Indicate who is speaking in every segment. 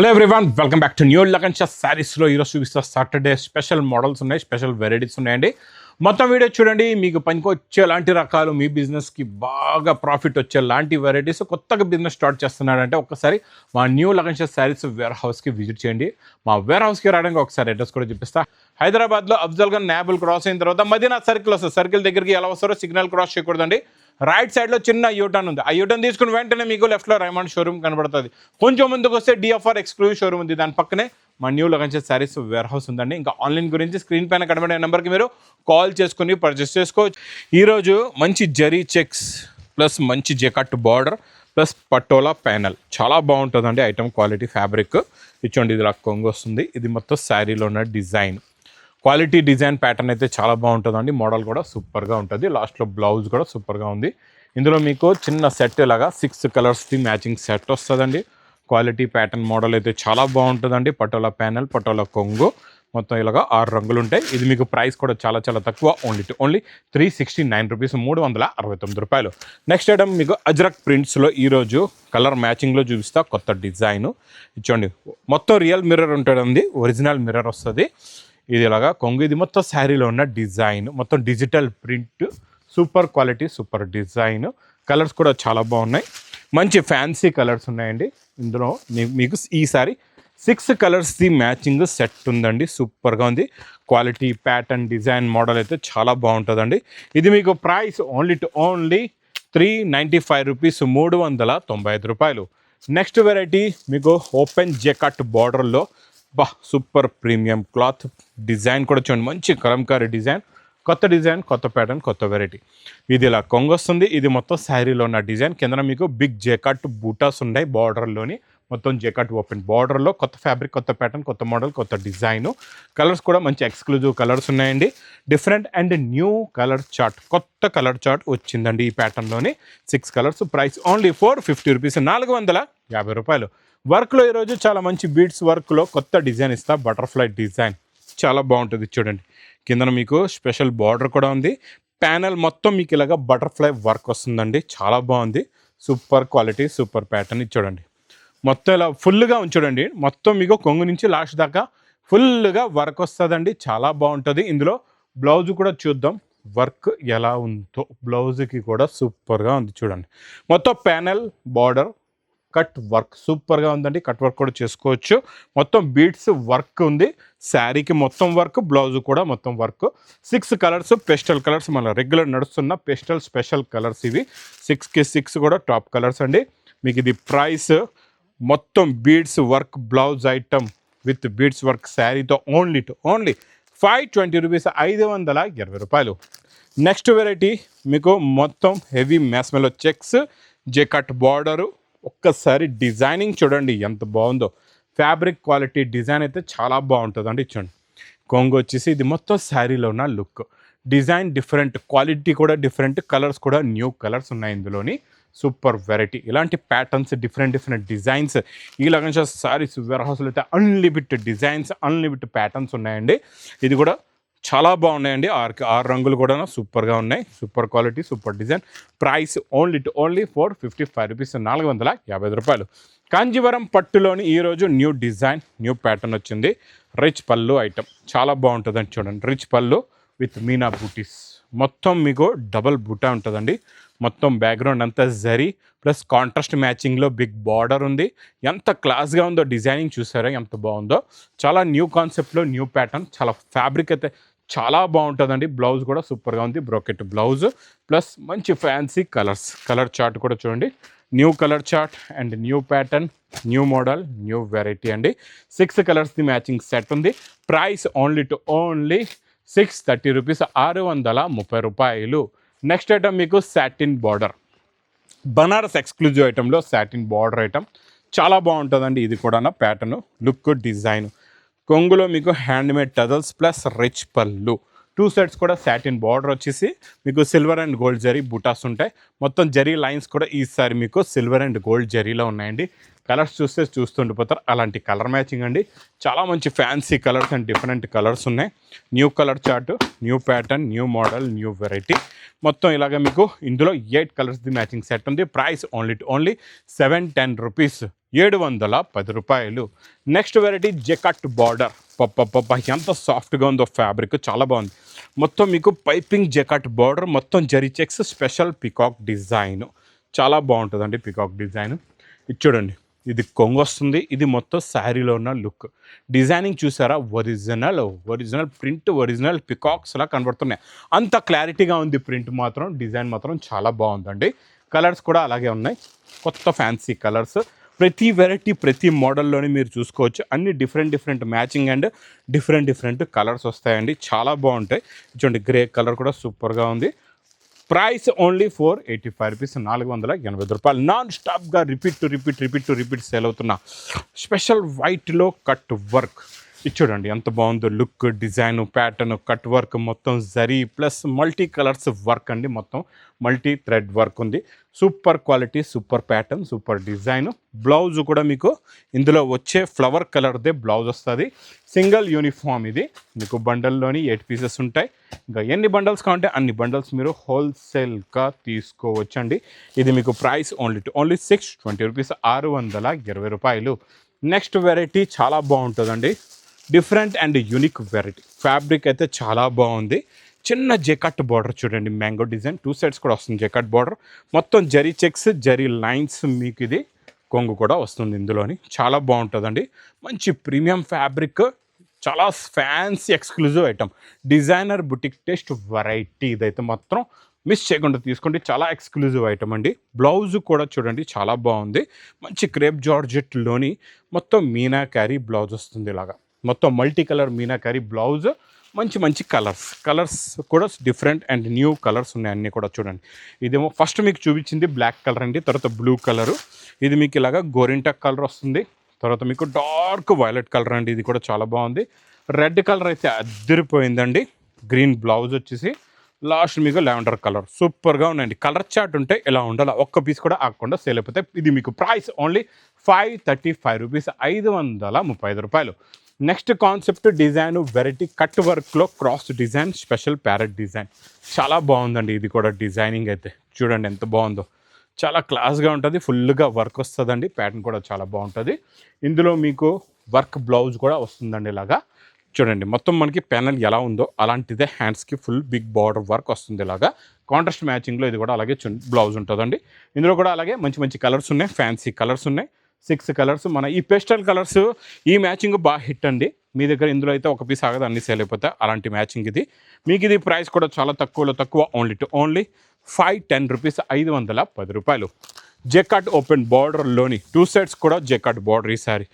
Speaker 1: Hello everyone, welcome back to new Lagansha శారీస్లో ఈరోజు చూపిస్తా సాటర్డే స్పెషల్ మోడల్స్ ఉన్నాయి, స్పెషల్ వెరైటీస్ ఉన్నాయండి. మొత్తం వీడియో చూడండి. మీకు పనికొచ్చే లాంటి రకాలు, మీ బిజినెస్కి బాగా ప్రాఫిట్ వచ్చే లాంటి వెరైటీస్. కొత్తగా బిజినెస్ స్టార్ట్ చేస్తున్నాడంటే ఒక్కసారి మా న్యూ లగన్షా శారీస్ వేర్ హౌస్కి విజిట్ చేయండి. మా వేర్ హౌస్కి రావడానికి ఒకసారి అడ్రస్ కూడా చూపిస్తా. హైదరాబాద్లో అఫ్జల్గంజ్ నాబుల్ క్రాస్ అయిన తర్వాత మదీనా సర్కిల్ వస్తుంది. సర్కిల్ దగ్గరికి ఎలా వస్తారో సిగ్నల్ క్రాస్ చేయకూడదండి. రైట్ సైడ్లో చిన్న యూటర్న్ ఉంది. ఆ యూటర్న్ తీసుకుని వెంటనే మీకు లెఫ్ట్లో రైమండ్ షోరూమ్ కనబడుతుంది. కొంచెం ముందుకు వస్తే డిఎఫ్ఆర్ ఎక్స్క్లూజివ్ షోరూమ్ ఉంది. దాని పక్కనే మా new Lagansha sarees warehouse ఉందండి. ఇంకా ఆన్లైన్ గురించి స్క్రీన్ పైన కనబడే నెంబర్కి మీరు కాల్ చేసుకుని పర్చేస్ చేసుకోవచ్చు. ఈరోజు మంచి జరీ చెక్స్ ప్లస్ మంచి jacquard border plus patola panel చాలా బాగుంటుందండి. ఐటమ్ క్వాలిటీ ఫ్యాబ్రిక్ ఇచ్చోండి. ఇది ఇలా కొంగు వస్తుంది. ఇది మొత్తం శారీలో ఉన్న డిజైన్ క్వాలిటీ డిజైన్ ప్యాటర్న్ అయితే చాలా బాగుంటుందండి. మోడల్ కూడా సూపర్గా ఉంటుంది. లాస్ట్లో బ్లౌజ్ కూడా సూపర్గా ఉంది. ఇందులో మీకు చిన్న సెట్ ఇలాగా 6 కలర్స్ది మ్యాచింగ్ సెట్ వస్తుందండి. క్వాలిటీ ప్యాటర్న్ మోడల్ అయితే చాలా బాగుంటుందండి. పటోలా ప్యానల్, పటోలా కొంగు మొత్తం ఇలాగా 6 రంగులు ఉంటాయి. ఇది మీకు ప్రైస్ కూడా చాలా చాలా తక్కువ, ఓన్లీ 369 రూపీస్, 369 రూపాయలు. నెక్స్ట్ ఐటమ్ మీకు అజ్రక్ ప్రింట్స్లో ఈరోజు కలర్ మ్యాచింగ్లో చూపిస్తా. కొత్త డిజైన్ ఇచ్చోండి. మొత్తం రియల్ మిర్రర్ ఉంటుందండి. ఒరిజినల్ మిర్రర్ వస్తుంది. ఇది ఇలాగా కొంగు. ఇది మొత్తం శారీలో ఉన్న డిజైన్, మొత్తం digital print, super quality, super design. Colours కూడా చాలా బాగున్నాయి. మంచి ఫ్యాన్సీ కలర్స్ ఉన్నాయండి. ఇందులో మీకు ఈసారి 6 కలర్స్ది మ్యాచింగ్ సెట్ ఉందండి. సూపర్గా ఉంది. క్వాలిటీ ప్యాటర్న్ డిజైన్ మోడల్ అయితే చాలా బాగుంటుందండి. ఇది మీకు ప్రైస్ ఓన్లీ 395 రూపీస్, 395 రూపాయలు. నెక్స్ట్ వెరైటీ మీకు ఓపెన్ జెకట్ బార్డర్లో సూపర్ ప్రీమియం క్లాత్ డిజైన్ కూడా చూడండి. మంచి కలంకారీ డిజైన్, కొత్త డిజైన్, కొత్త ప్యాటర్న్, కొత్త వెరైటీ. ఇది ఇలా కొంగు వస్తుంది. ఇది మొత్తం శారీలో ఉన్న డిజైన్. కింద మీకు బిగ్ జెకట్ బూటాస్ ఉన్నాయి. బార్డర్లోని మొత్తం జెకట్ ఓపెన్ బార్డర్లో కొత్త ఫ్యాబ్రిక్, కొత్త ప్యాటర్న్, కొత్త మోడల్, కొత్త డిజైన్. కలర్స్ కూడా మంచి ఎక్స్క్లూజివ్ కలర్స్ ఉన్నాయండి. Different and new colour chart, కొత్త కలర్ చార్ట్ వచ్చిందండి ఈ ప్యాటర్న్లోని. 6 కలర్స్. ప్రైస్ ఓన్లీ 450 రూపీస్, 450 రూపాయలు. వర్క్లో ఈరోజు చాలా మంచి బీడ్స్ వర్క్లో కొత్త డిజైన్ ఇస్తా. బటర్ఫ్లై డిజైన్ చాలా బాగుంటుంది. చూడండి, కింద మీకు స్పెషల్ బార్డర్ కూడా ఉంది. ప్యానల్ మొత్తం మీకు ఇలాగా బటర్ఫ్లై వర్క్ వస్తుందండి. చాలా బాగుంది. Super quality, super pattern. ఇది చూడండి, మొత్తం ఇలా ఫుల్గా ఉంచండి. మొత్తం మీకు కొంగు నుంచి లాస్ట్ దాకా ఫుల్గా వర్క్ వస్తుందండి. చాలా బాగుంటుంది. ఇందులో బ్లౌజ్ కూడా చూద్దాం వర్క్ ఎలా ఉందో. బ్లౌజ్కి కూడా సూపర్గా ఉంది. చూడండి, మొత్తం ప్యానల్, బార్డర్, కట్ వర్క్ సూపర్గా ఉందండి. కట్ వర్క్ కూడా చేసుకోవచ్చు. మొత్తం బీడ్స్ వర్క్ ఉంది. శారీకి మొత్తం వర్క్, బ్లౌజ్ కూడా మొత్తం వర్క్. 6 కలర్స్, పెస్టల్ కలర్స్, మన రెగ్యులర్ నడుస్తున్న పెస్టల్ స్పెషల్ కలర్స్ ఇవి. 6కి 6 కూడా టాప్ కలర్స్ అండి. మీకు ఇది ప్రైస్ మొత్తం beads work blouse item with beads work శారీతో ఓన్లీ 520 రూపీస్, 520 రూపాయలు. నెక్స్ట్ వెరైటీ మీకు మొత్తం హెవీ మ్యాస్మెలో చెక్స్, జెకట్ బార్డరు. ఒక్కసారి డిజైనింగ్ చూడండి ఎంత బాగుందో. ఫ్యాబ్రిక్ క్వాలిటీ డిజైన్ అయితే చాలా బాగుంటుందండి. చూడండి, కొంగు వచ్చేసి ఇది మొత్తం శారీలో ఉన్న లుక్. డిజైన్ డిఫరెంట్, క్వాలిటీ కూడా డిఫరెంట్, కలర్స్ కూడా న్యూ కలర్స్ ఉన్నాయి ఇందులోని. Super variety. ఇలాంటి ప్యాటర్న్స్, డిఫరెంట్ డిజైన్స్ ఈ లగన్షా శారీస్ వేర్ హౌస్లో అయితే అన్లిమిటెడ్ డిజైన్స్, అన్లిమిటెడ్ ప్యాటర్న్స్ ఉన్నాయండి. ఇది కూడా చాలా బాగున్నాయండి. 6 రంగులు కూడా సూపర్గా ఉన్నాయి. Super quality, super design. Price only 455 rupees, 450 రూపాయలు. కాంజీవరం పట్టులోని ఈరోజు న్యూ డిజైన్, న్యూ ప్యాటర్న్ వచ్చింది. రిచ్ పళ్ళు ఐటమ్ చాలా బాగుంటుందండి. చూడండి, రిచ్ పళ్ళు విత్ మీనా బూటీస్. మొత్తం మీకు డబల్ బూటా ఉంటుందండి. మొత్తం బ్యాక్గ్రౌండ్ అంతా జరీ ప్లస్ కాంట్రాస్ట్ మ్యాచింగ్లో బిగ్ బార్డర్ ఉంది. ఎంత క్లాస్గా ఉందో డిజైనింగ్, చూసారా ఎంత బాగుందో. చాలా న్యూ కాన్సెప్ట్లో న్యూ ప్యాటర్న్. చాలా ఫ్యాబ్రిక్ అయితే చాలా బాగుంటుందండి. బ్లౌజ్ కూడా సూపర్గా ఉంది. బ్రోకెట్ బ్లౌజ్ ప్లస్ మంచి ఫ్యాన్సీ కలర్స్. కలర్ చార్ట్ కూడా చూడండి, new colour chart and new pattern, new model, new variety అండి. 6 కలర్స్ది మ్యాచింగ్ సెట్ ఉంది. ప్రైస్ ఓన్లీ 630 రూపీస్, 630 రూపాయలు. నెక్స్ట్ ఐటమ్ మీకు సాటిన్ బార్డర్, బనారస్ ఎక్స్క్లూజివ్ ఐటెంలో సాటిన్ బార్డర్ ఐటమ్ చాలా బాగుంటుందండి. ఇది కూడా ప్యాటర్న్, లుక్, డిజైన్. కొంగులో మీకు హ్యాండ్మేడ్ టజల్స్ ప్లస్ రిచ్ పళ్ళు. 2 సెట్స్ కూడా సాటిన్ బార్డర్ వచ్చేసి మీకు సిల్వర్ అండ్ గోల్డ్ జరీ బుటాస్ ఉంటాయి. మొత్తం జరీ లైన్స్ కూడా ఈసారి మీకు సిల్వర్ అండ్ గోల్డ్ జరీలో ఉన్నాయండి. కలర్స్ చూస్తుండిపోతారు. అలాంటి కలర్ మ్యాచింగ్ అండి. చాలా మంచి fancy colours and different colours ఉన్నాయి. New colour chart, new pattern, new model, new variety. మొత్తం ఇలాగ మీకు ఇందులో 8 కలర్స్ది మ్యాచింగ్ సెట్ ఉంది. ప్రైస్ ఓన్లీ 710 రూపీస్, 710 రూపాయలు. Next variety jacquard border. పప్ప ఎంత సాఫ్ట్గా ఉందో ఫ్యాబ్రిక్, చాలా బాగుంది. మొత్తం మీకు పైపింగ్ జెకట్ బార్డర్, మొత్తం zari checks, special peacock design. చాలా బాగుంటుందండి పికాక్ డిజైన్. ఇది చూడండి, ఇది కొంగు వస్తుంది. ఇది మొత్తం శారీలో ఉన్న లుక్. డిజైనింగ్ చూసారా, ఒరిజినల్ ప్రింట్, ఒరిజినల్ పికాక్స్ అలా కనబడుతున్నాయి. అంత క్లారిటీగా ఉంది ప్రింట్ మాత్రం. డిజైన్ మాత్రం చాలా బాగుందండి. కలర్స్ కూడా అలాగే ఉన్నాయి, కొత్త ఫ్యాన్సీ కలర్స్. ప్రతి వెరైటీ, ప్రతి మోడల్లోని మీరు చూసుకోవచ్చు. అన్ని different matching and different colours వస్తాయండి. చాలా బాగుంటాయి. చూడండి, గ్రే కలర్ కూడా సూపర్గా ఉంది. ప్రైస్ ఓన్లీ 485 రూపీస్, 480 రూపాయలు. నాన్ స్టాప్గా రిపీట్ సేల్ అవుతున్న స్పెషల్ వైట్లో కట్ వర్క్. ఇది చూడండి ఎంత బాగుందో look, design, pattern, cut work, మొత్తం zari plus multi colours work అండి. మొత్తం మల్టీ థ్రెడ్ వర్క్ ఉంది. Super quality, super pattern, super design. Blouse కూడా మీకు ఇందులో వచ్చే ఫ్లవర్ కలర్దే బ్లౌజ్ వస్తుంది. సింగిల్ యూనిఫామ్ ఇది. మీకు బండల్లోని 8 పీసెస్ ఉంటాయి. ఇంకా ఎన్ని బండల్స్ కావాలంటే అన్ని బండల్స్ మీరు హోల్సేల్గా తీసుకోవచ్చండి. ఇది మీకు ప్రైస్ ఓన్లీ 620 రూపీస్, 620 రూపాయలు. నెక్స్ట్ వెరైటీ చాలా బాగుంటుందండి. Different and unique variety. Fabric అయితే చాలా బాగుంది. చిన్న జెకట్ బార్డర్ చూడండి, మ్యాంగో డిజైన్. 2 సైడ్స్ కూడా వస్తుంది జెకట్ బార్డర్. మొత్తం జరీ చెక్స్, జరీ లైన్స్. మీకు ఇది కొంగు కూడా వస్తుంది ఇందులోని. చాలా బాగుంటుందండి. మంచి ప్రీమియం ఫ్యాబ్రిక్, చాలా fancy exclusive item. Designer boutique taste variety. ఇదైతే మాత్రం మిస్ చేయకుండా తీసుకోండి. చాలా ఎక్స్క్లూజివ్ ఐటమ్ అండి. బ్లౌజ్ కూడా చూడండి చాలా బాగుంది. మంచి క్రేప్ జార్జెట్లోని మొత్తం మీనాకారీ బ్లౌజ్ వస్తుంది. ఇలాగా మొత్తం మల్టీ కలర్ మీనాకారీ బ్లౌజ్. మంచి కలర్స్ కూడా డిఫరెంట్ అండ్ న్యూ కలర్స్ ఉన్నాయి అన్నీ కూడా. చూడండి, ఇదేమో ఫస్ట్ మీకు చూపించింది బ్లాక్ కలర్ అండి. తర్వాత బ్లూ కలరు. ఇది మీకు ఇలాగా గోరింటా కలర్ వస్తుంది. తర్వాత మీకు డార్క్ వైలెట్ కలర్ అండి. ఇది కూడా చాలా బాగుంది. రెడ్ కలర్ అయితే అద్దరిపోయిందండి. గ్రీన్ బ్లౌజ్ వచ్చేసి లాస్ట్ మీకు లావెండర్ కలర్. సూపర్గా ఉన్నాయండి. కలర్ చార్ట్ ఉంటే ఇలా ఉండాలి. ఒక్క పీస్ కూడా ఆగకుండా సేల్ అయిపోతాయి. ఇది మీకు ప్రైస్ ఓన్లీ 535 రూపీస్, 535 రూపాయలు. Next concept design variety cut వర్క్లో cross design, special parrot design. చాలా బాగుందండి. ఇది కూడా డిజైనింగ్ అయితే చూడండి ఎంత బాగుందో. చాలా క్లాస్గా ఉంటుంది. ఫుల్గా వర్క్ వస్తుందండి. ప్యాటర్న్ కూడా చాలా బాగుంటుంది. ఇందులో మీకు వర్క్ బ్లౌజ్ కూడా వస్తుందండి. ఇలాగా చూడండి, మొత్తం మనకి ప్యానల్ ఎలా ఉందో అలాంటిదే. హ్యాండ్స్కి ఫుల్ బిగ్ బార్డర్ వర్క్ వస్తుంది. ఇలాగా కాంట్రాస్ట్ మ్యాచింగ్లో ఇది కూడా అలాగే బ్లౌజ్ ఉంటుందండి. ఇందులో కూడా అలాగే మంచి కలర్స్ ఉన్నాయి, ఫ్యాన్సీ కలర్స్ ఉన్నాయి. 6 కలర్స్. మన ఈ పేస్టల్ కలర్స్ ఈ మ్యాచింగ్ బాగా హిట్ అండి. మీ దగ్గర ఇందులో అయితే ఒక పీస్ ఆగదు, అన్ని సేల్ అయిపోతాయి. అలాంటి మ్యాచింగ్ ఇది. మీకు ఇది ప్రైస్ కూడా చాలా తక్కువ. ఓన్లీ 510 రూపీస్, 510 రూపాయలు. జెకాట్ ఓపెన్ బార్డర్లోని 2 సైడ్స్ కూడా జెకాట్ బార్డర్. ఈసారి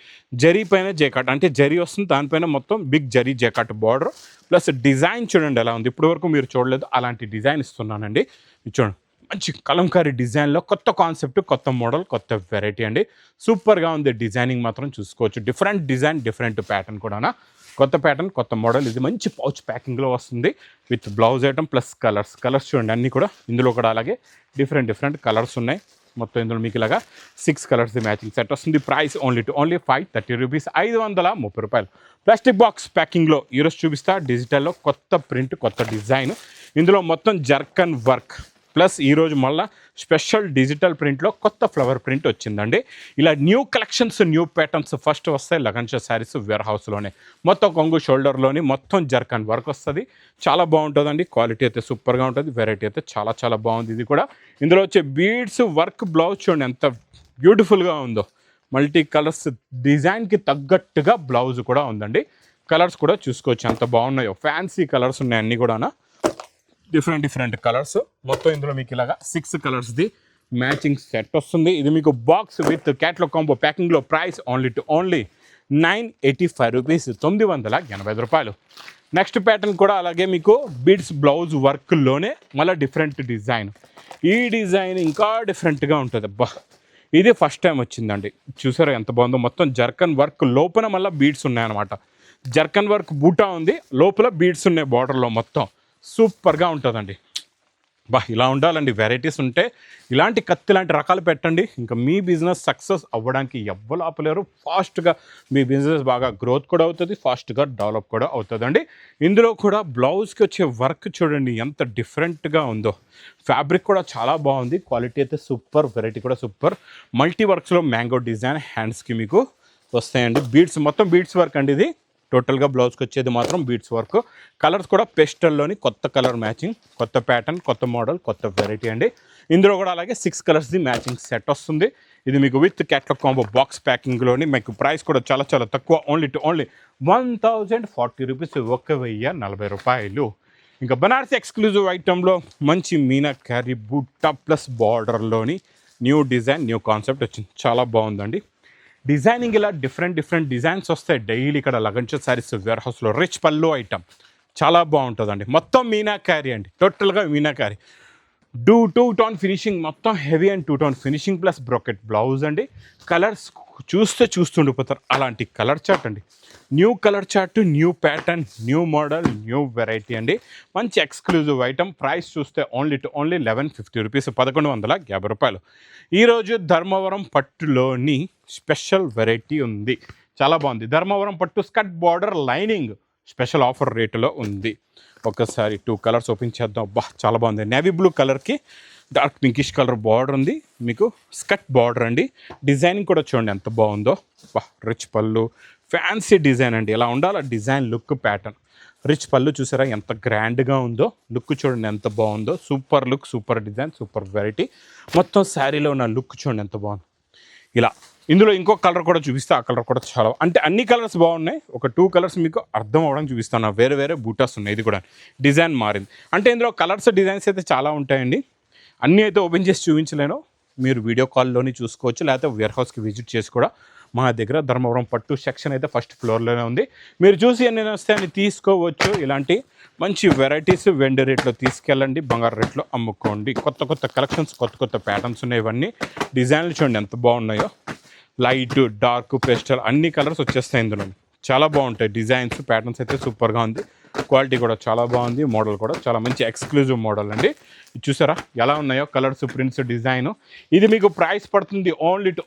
Speaker 1: జరీ పైన జెకాట్ అంటే జరీ వస్తుంది, దానిపైన మొత్తం big zari jacquard border plus design చూడండి ఎలా ఉంది. ఇప్పటి వరకు మీరు చూడలేదు అలాంటి డిజైన్ ఇస్తున్నానండి. చూడండి, మంచి కలంకారీ డిజైన్లో కొత్త కాన్సెప్ట్, కొత్త మోడల్, కొత్త వెరైటీ అండి. సూపర్గా ఉంది. డిజైనింగ్ మాత్రం చూసుకోవచ్చు. డిఫరెంట్ డిజైన్, డిఫరెంట్ ప్యాటర్న్ కూడా. కొత్త ప్యాటర్న్, కొత్త మోడల్. ఇది మంచి పౌచ్ ప్యాకింగ్లో వస్తుంది with blouse item plus colours చూడండి అన్నీ కూడా. ఇందులో కూడా అలాగే డిఫరెంట్ కలర్స్ ఉన్నాయి. మొత్తం ఇందులో మీకు ఇలాగా 6 కలర్స్ మ్యాచింగ్ సెట్ వస్తుంది. ప్రైస్ ఓన్లీ 530 రూపీస్, 530 రూపాయలు. ప్లాస్టిక్ బాక్స్ ప్యాకింగ్లో ఈరోజు చూపిస్తా. డిజిటల్లో కొత్త ప్రింట్, కొత్త డిజైన్. ఇందులో మొత్తం జర్కన్ వర్క్ ప్లస్ ఈరోజు మళ్ళీ స్పెషల్ డిజిటల్ ప్రింట్లో కొత్త ఫ్లవర్ ప్రింట్ వచ్చిందండి. ఇలా new collections, new patterns first వస్తాయి లగన్షా శారీస్ వేర్ హౌస్లోనే. మొత్తం కొంగు షోల్డర్లోని మొత్తం జర్కన్ వర్క్ వస్తుంది. చాలా బాగుంటుందండి. క్వాలిటీ అయితే సూపర్గా ఉంటుంది. వెరైటీ అయితే చాలా బాగుంది. ఇది కూడా ఇందులో వచ్చే బీడ్స్ వర్క్ బ్లౌజ్ చూడండి ఎంత బ్యూటిఫుల్గా ఉందో. మల్టీ కలర్స్ డిజైన్కి తగ్గట్టుగా బ్లౌజ్ కూడా ఉందండి. కలర్స్ కూడా చూసుకోవచ్చు ఎంత బాగున్నాయో. ఫ్యాన్సీ కలర్స్ ఉన్నాయి అన్నీ కూడా. Different colours. మొత్తం ఇందులో మీకు ఇలాగా 6 కలర్స్ది మ్యాచింగ్ సెట్ వస్తుంది. ఇది మీకు బాక్స్ విత్ క్యాట్లాగ్ కాంబో ప్యాకింగ్లో. ప్రైస్ ఓన్లీ 985 రూపీస్, 980 రూపాయలు. నెక్స్ట్ ప్యాటర్న్ కూడా అలాగే మీకు బీడ్స్ బ్లౌజ్ వర్క్లోనే మళ్ళీ డిఫరెంట్ డిజైన్. ఈ డిజైన్ ఇంకా డిఫరెంట్గా ఉంటుంది. అబ్బా, ఇది ఫస్ట్ టైం వచ్చిందండి. చూసారా ఎంత బాగుందో. మొత్తం జర్కన్ వర్క్ లోపల మళ్ళీ బీడ్స్ ఉన్నాయన్నమాట. జర్కన్ వర్క్ బూటా ఉంది, లోపల బీడ్స్ ఉన్నాయి బార్డర్లో. మొత్తం సూపర్గా ఉంటుందండి. ఇలా ఉండాలండి. వెరైటీస్ ఉంటే ఇలాంటి కత్తి లాంటి రకాలు పెట్టండి, ఇంకా మీ బిజినెస్ సక్సెస్ అవ్వడానికి ఎవ్వరు ఆపలేరు. ఫాస్ట్గా మీ బిజినెస్ బాగా గ్రోత్ కూడా అవుతుంది, ఫాస్ట్గా డెవలప్ కూడా అవుతుందండి. ఇందులో కూడా బ్లౌజ్కి వచ్చే వర్క్ చూడండి ఎంత డిఫరెంట్గా ఉందో. ఫ్యాబ్రిక్ కూడా చాలా బాగుంది, క్వాలిటీ అయితే సూపర్, వెరైటీ కూడా సూపర్. మల్టీ వర్క్స్లో మ్యాంగో డిజైన్ హ్యాండ్స్కి మీకు వస్తాయండి. బీడ్స్, మొత్తం బీడ్స్ వర్క్ అండి ఇది. టోటల్గా బ్లౌజ్కి వచ్చేది మాత్రం బీడ్స్ వర్క్. కలర్స్ కూడా పెస్టల్లోని కొత్త కలర్ మ్యాచింగ్, కొత్త ప్యాటర్న్, కొత్త మోడల్, కొత్త వెరైటీ అండి. ఇందులో కూడా అలాగే 6 కలర్స్ది మ్యాచింగ్ సెట్ వస్తుంది. ఇది మీకు విత్ క్యాట్లాగ్ కాంబో బాక్స్ ప్యాకింగ్లోని. మీకు ప్రైస్ కూడా చాలా చాలా తక్కువ, ఓన్లీ 1040 రూపీస్, 1040 రూపాయలు. ఇంకా బనారస్ ఎక్స్క్లూజివ్ ఐటెంలో మంచి మీనాకారి బూటా ప్లస్ బార్డర్లోని న్యూ డిజైన్, న్యూ కాన్సెప్ట్ వచ్చింది. చాలా బాగుందండి. డిజైనింగ్ ఇలా డిఫరెంట్ డిజైన్స్ వస్తాయి డైలీ ఇక్కడ లగన్ శారీస్ వేర్ హౌస్లో. రిచ్ పళ్ళు ఐటమ్ చాలా బాగుంటుందండి. మొత్తం మీనాకారి అండి, టోటల్గా మీనాకారి. 2 టోన్ ఫినిషింగ్, మొత్తం heavy and 2 tone finishing plus brocade blouse అండి. కలర్స్ చూస్తుండిపోతారు, అలాంటి కలర్ చార్ట్ అండి. New colour chart, new pattern, new model, new variety అండి. మంచి ఎక్స్క్లూజివ్ ఐటమ్. ప్రైస్ చూస్తే ఓన్లీ 1150 రూపీస్, 1150 రూపాయలు. ఈరోజు ధర్మవరం పట్టులోని స్పెషల్ వెరైటీ ఉంది, చాలా బాగుంది. ధర్మవరం పట్టు skirt border lining special offer రేటులో ఉంది. ఒకసారి 2 కలర్స్ ఓపెన్ చేద్దాం. చాలా బాగుంది. నేవీ బ్లూ కలర్కి డార్క్ పింకిష్ కలర్ బార్డర్ ఉంది, మీకు స్కర్ట్ బార్డర్ అండి. డిజైనింగ్ కూడా చూడండి ఎంత బాగుందో. రిచ్ పళ్ళు, ఫ్యాన్సీ డిజైన్ అండి. ఇలా ఉండాలి డిజైన్, లుక్, ప్యాటర్న్. రిచ్ పళ్ళు చూసారా ఎంత గ్రాండ్గా ఉందో, లుక్ చూడండి ఎంత బాగుందో. Super look, super design, super variety. మొత్తం శారీలో ఉన్న లుక్ చూడండి ఎంత బాగుంది. ఇలా ఇందులో ఇంకో కలర్ కూడా చూపిస్తే, ఆ కలర్ కూడా చాలా, అంటే అన్ని కలర్స్ బాగున్నాయి. ఒక 2 కలర్స్ మీకు అర్థం అవ్వడానికి చూపిస్తాను. వేరే బూటాస్ ఉన్నాయి, ఇది కూడా డిజైన్ మారింది. అంటే ఇందులో కలర్స్, డిజైన్స్ అయితే చాలా ఉంటాయండి. అన్నీ అయితే ఓపెన్ చేసి చూపించలేను, మీరు వీడియో కాల్లోని చూసుకోవచ్చు, లేకపోతే వేర్ హౌస్కి విజిట్ చేసి కూడా. మా దగ్గర ధర్మవరం పట్టు సెక్షన్ అయితే ఫస్ట్ ఫ్లోర్లోనే ఉంది. మీరు చూసి అన్ని వస్తే అన్ని తీసుకోవచ్చు. ఇలాంటి మంచి వెరైటీస్ వెండి రేట్లో తీసుకెళ్ళండి, బంగారు రేట్లో అమ్ముకోండి. కొత్త కలెక్షన్స్, కొత్త ప్యాటర్న్స్ ఉన్నాయి. ఇవన్నీ డిజైన్లు చూడండి ఎంత బాగున్నాయో. లైట్, డార్క్, పేస్టల్ అన్ని కలర్స్ వచ్చేస్తాయి ఇందులో. చాలా బాగుంటాయి డిజైన్స్, ప్యాటర్న్స్ అయితే సూపర్గా ఉంది. క్వాలిటీ కూడా చాలా బాగుంది. మోడల్ కూడా చాలా మంచి ఎక్స్క్లూజివ్ మోడల్ అండి. చూసారా ఎలా ఉన్నాయో కలర్స్, ప్రింట్స్, డిజైన్. ఇది మీకు ప్రైస్ పడుతుంది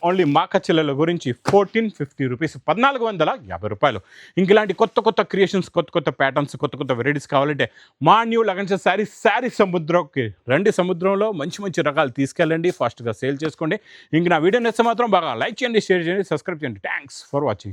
Speaker 1: ఓన్లీ మాకా చెల్లెల గురించి 1450 రూపీస్, 1450 రూపాయలు. ఇంక ఇలాంటి కొత్త క్రియేషన్స్, కొత్త ప్యాటర్న్స్, కొత్త వెరైటీస్ కావాలంటే మా న్యూ లగన్ శారీ సముద్రంకి రండి. సముద్రంలో మంచి రకాలు తీసుకెళ్ళండి, ఫాస్ట్గా సేల్ చేసుకోండి. ఇంక నా వీడియో నచ్చితే మాత్రం బాగా లైక్ చేయండి, షేర్ చేయండి, సబ్స్క్రైబ్ చేయండి. Thanks for watching.